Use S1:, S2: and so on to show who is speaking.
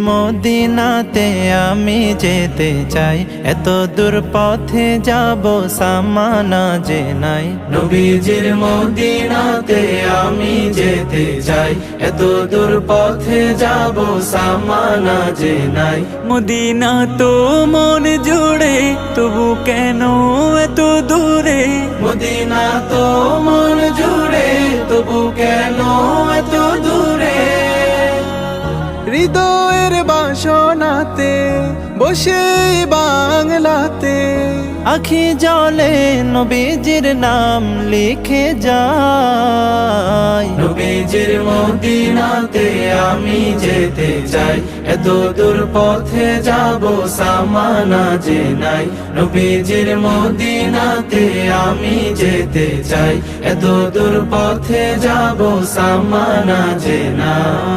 S1: মদিনাতে আমি যেতে চাই, এত দূর পথে যাব সামানা যে নাই। নবীজির মদিনাতে আমি যেতে চাই, এত দূর পথে যাব সামানা যে নাই।
S2: মদিনা তো মন জুড়ে, তবু কেন এত দূরে?
S1: মদিনা তো মন জুড়ে, তবু কেন এত দূরে?
S2: হৃদয়ের বাসনাতে বসে বাংলাতে
S1: আখি জলে নবীজির নাম লিখে যাই। নবীজির মদিনাতে আমি যেতে চাই, এত দূর পথে যাব সামানা যে নাই। নবীজির মদিনাতে আমি যেতে চাই, এত দূর পথে যাব সামানা যে নাই।